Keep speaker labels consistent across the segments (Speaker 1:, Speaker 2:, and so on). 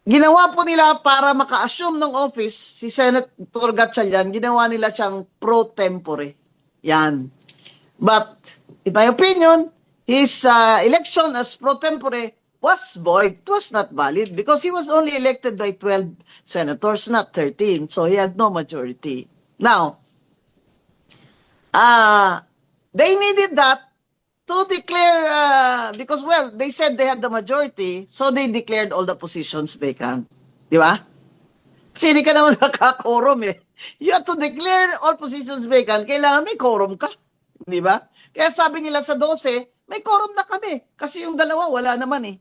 Speaker 1: Ginawa po nila para maka-assume ng office, si Senator Gatchalian, ginawa nila siyang pro tempore. Yan. But, in my opinion, his election as pro tempore was void. It was not valid because he was only elected by 12 senators, not 13. So he had no majority. Now, they needed that to declare, because, well, they said they had the majority, so they declared all the positions vacant. Di ba? Kasi hindi ka naman nakakorum eh. You have to declare all positions vacant. Kailangan may quorum ka. Di ba? Kaya sabi nila sa 12, may quorum na kami. Kasi yung dalawa, wala naman eh.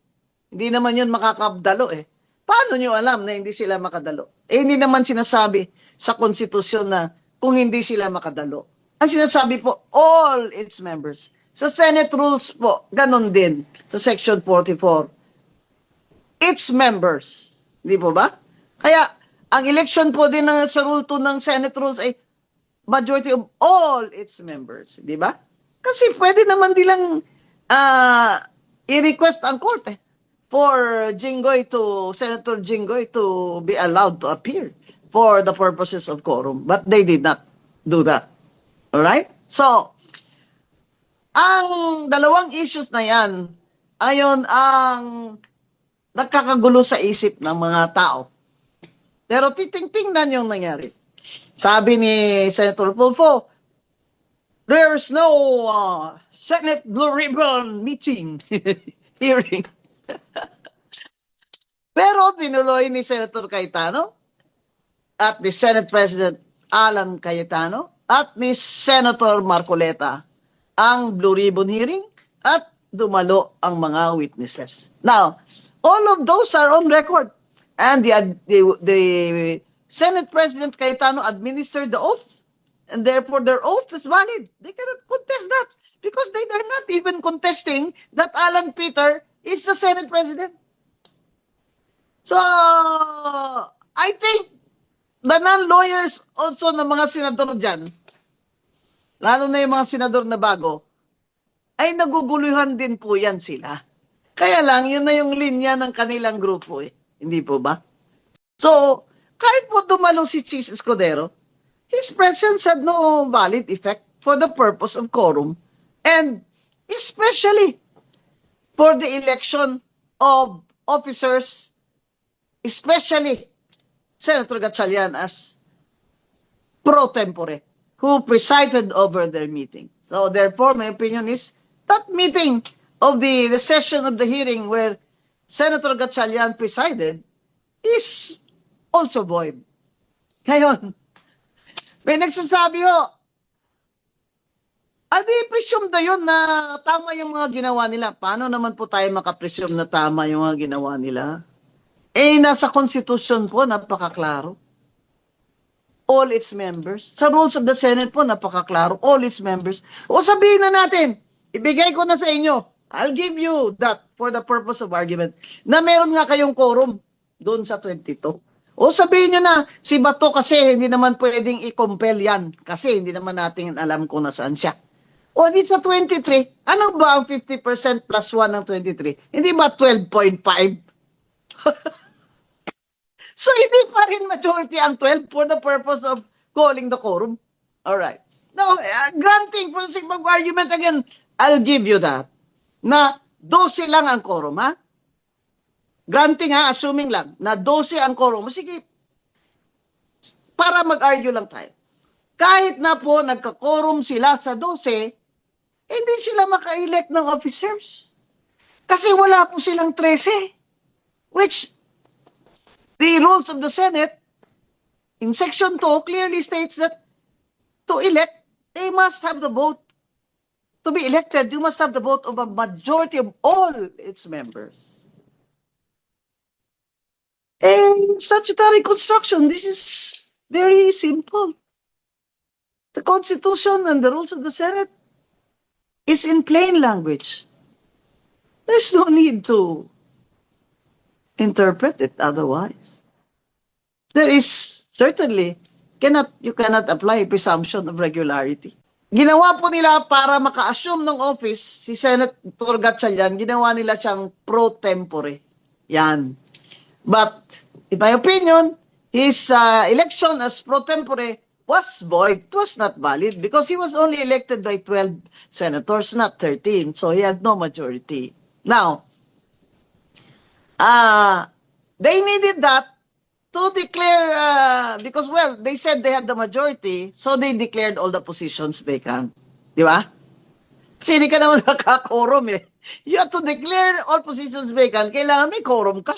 Speaker 1: Hindi naman yun makakabdalo eh. Paano nyo alam na hindi sila makadalo? Eh, hindi naman sinasabi sa konstitusyon na kung hindi sila makadalo. Ang sinasabi po, all its members. Sa Senate rules po, ganun din. Sa Section 44. Its members. Hindi po ba? Kaya, ang election po din sa Rule 2 ng Senate rules ay majority of all its members. Di ba? Kasi pwede naman nilang i-request ang korte for Senator Jinggoy to be allowed to appear for the purposes of quorum. But they did not do that. Alright? So, ang dalawang issues na yan, ayon ang nakakagulo sa isip ng mga tao. Pero titingnan yung nangyari. Sabi ni Senator Tulfo, there's no Senate Blue Ribbon meeting, hearing. Pero tinuloy ni Senator Cayetano at ni Senate President Alan Cayetano at ni Senator Marcoleta ang Blue Ribbon hearing at dumalo ang mga witnesses. Now, all of those are on record. And the Senate President Cayetano administered the oath, and therefore their oath is valid. They cannot contest that because they are not even contesting that Alan Peter is the Senate President. So, I think the non-lawyers also ng mga senador dyan, lalo na yung mga senador na bago, ay naguguluhan din po yan sila. Kaya lang, yun na yung linya ng kanilang grupo eh. Hindi po ba? So, kahit po dumalo si Chis Escudero, his presence had no valid effect for the purpose of quorum and especially for the election of officers, especially Senator Gatchalian as pro tempore, who presided over their meeting. So therefore, my opinion is that meeting of the session of the hearing where Senator Gatchalian presided is also void. Ngayon, may nagsasabi ho, adi presume na yun na tama yung mga ginawa nila. Paano naman po tayo makapresume na tama yung mga ginawa nila? Eh, nasa Constitution po, napakaklaro. All its members. Sa rules of the Senate po, napakaklaro. All its members. O sabihin na natin, ibigay ko na sa inyo. I'll give you that for the purpose of argument. Na meron nga kayong quorum doon sa 22. O sabihin nyo na, si Bato kasi hindi naman pwedeng i-compel yan. Kasi hindi naman natin alam kung nasaan siya. O di sa 23, ano ba ang 50% plus 1 ng 23? Hindi ba 12.5? So, hindi pa rin majority ang 12 for the purpose of calling the quorum. Alright. Now, granting for the sake of argument, again, I'll give you that. Na 12 lang ang quorum, ha? Granting, ha? Assuming lang na 12 ang quorum. Sige, para mag-argue lang tayo. Kahit na po nagka-quorum sila sa 12, hindi sila maka-elect ng officers. Kasi wala po silang 13. Which, the rules of the Senate, in Section 2, clearly states that to elect, they must have the vote. To be elected, you must have the vote of a majority of all its members. In statutory construction, this is very simple. The Constitution and the rules of the Senate is in plain language. There's no need to interpret it otherwise. There is certainly, you cannot apply presumption of regularity. Ginawa po nila para maka-assume ng office, si Senator Gatchalian, ginawa nila siyang pro tempore. Yan. But in my opinion, his election as pro tempore was void. It was not valid because he was only elected by 12 senators, not 13. So he had no majority. Now, they needed that to declare, because, well, they said they had the majority, so they declared all the positions vacant. Di ba? Kasi hindi ka naman nakakorum eh. You have to declare all positions vacant. Kailangan may quorum ka.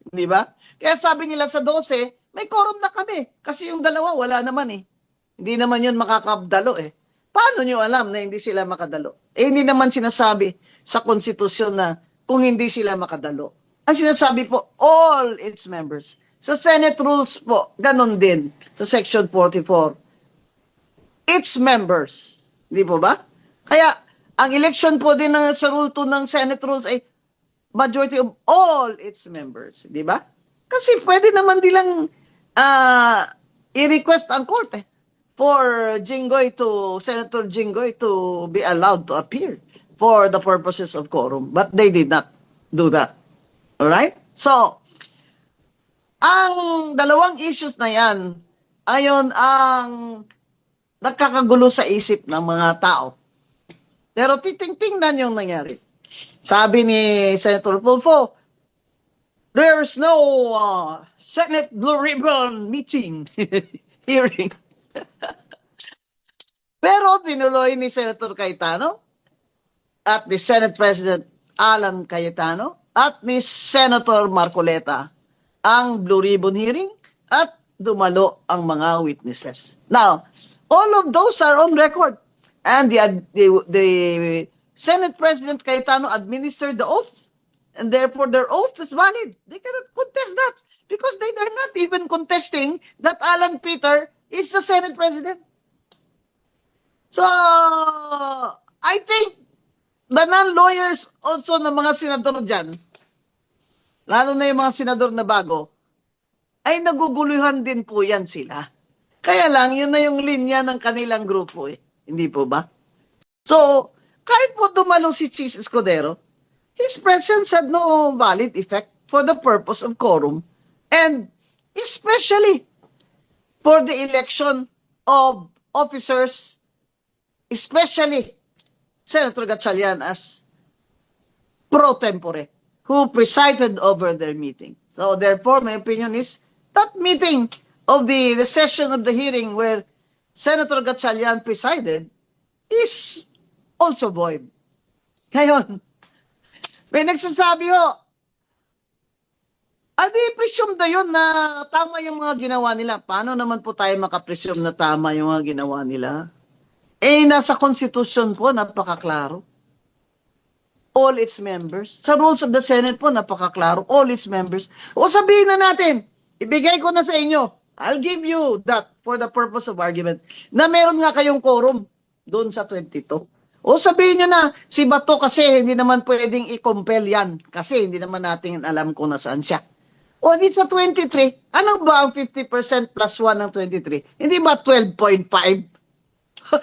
Speaker 1: Di ba? Kaya sabi nila sa 12, may quorum na kami. Kasi yung dalawa, wala naman eh. Hindi naman yun makakabdalo eh. Paano nyo alam na hindi sila makadalo? Eh, hindi naman sinasabi sa konstitusyon na kung hindi sila makadalo. Ang sinasabi po, all its members. Sa Senate rules po, ganun din. Sa Section 44. Its members. Hindi po ba? Kaya, ang election po din sa Rule 2 ng Senate rules ay majority of all its members. Di ba? Kasi pwede naman nilang i-request ang korte for Senator Jinggoy to be allowed to appear for the purposes of quorum. But they did not do that. Alright? So, ang dalawang issues na yan, ayon ang nakakagulo sa isip ng mga tao. Pero titingnan yung nangyari. Sabi ni Senator Tulfo, there's no Senate Blue Ribbon meeting, hearing. Pero tinuloy ni Senator Cayetano at ni Senate President Alan Cayetano at ni Senator Marcoleta ang Blue Ribbon hearing at dumalo ang mga witnesses. Now, all of those are on record. And the Senate President Cayetano administered the oath. And therefore, their oath is valid. They cannot contest that. Because they are not even contesting that Alan Peter is the Senate President. So, I think the non-lawyers also ng mga senador dyan, lalo na yung mga senador na bago, ay naguguluhan din po yan sila. Kaya lang, yun na yung linya ng kanilang grupo eh. Hindi po ba? So, kahit po dumalo si Chis Escudero, his presence had no valid effect for the purpose of quorum and especially for the election of officers, especially Senator Gatchalian as pro tempore, who presided over their meeting. So, therefore, my opinion is that meeting of the session of the hearing where Senator Gatchalian presided is also void. Ngayon, may nagsasabi ho, adi presume na yun na tama yung mga ginawa nila. Paano naman po tayo makapresume na tama yung mga ginawa nila? Eh, nasa Constitution po, napakaklaro. All its members. Sa rules of the Senate po, napakaklaro. All its members. O sabihin na natin, ibigay ko na sa inyo. I'll give you that for the purpose of argument. Na meron nga kayong quorum doon sa 22. O sabihin nyo na, si Bato kasi hindi naman pwedeng i-compel yan. Kasi hindi naman natin alam kung nasaan siya. O di sa 23, ano ba ang 50% plus 1 ng 23? Hindi ba 12.5?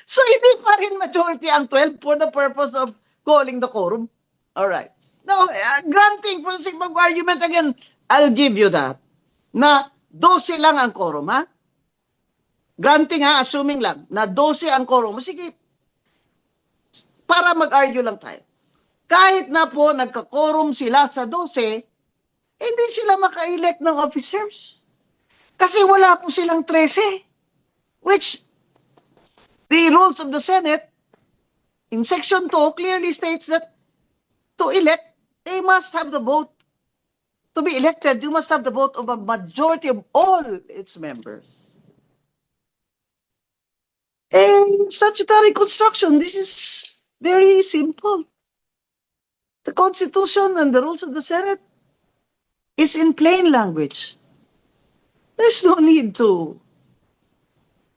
Speaker 1: So hindi pa rin majority ang 12 for the purpose of calling the quorum. Alright. Now, granting for the sake of argument again, I'll give you that. Na 12 lang ang quorum, ha? Granting ha, assuming lang, na 12 ang quorum. Sige, para mag-argue lang tayo. Kahit na po nagka-quorum sila sa 12, hindi sila maka-elect ng officers. Kasi wala po silang 13. Which, the rules of the Senate, in Section 2, clearly states that to elect, they must have the vote. To be elected, you must have the vote of a majority of all its members. In statutory construction, this is very simple. The Constitution and the rules of the Senate is in plain language. There's no need to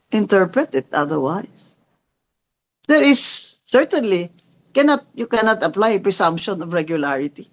Speaker 1: interpret it otherwise. There is certainly, you cannot apply a presumption of regularity.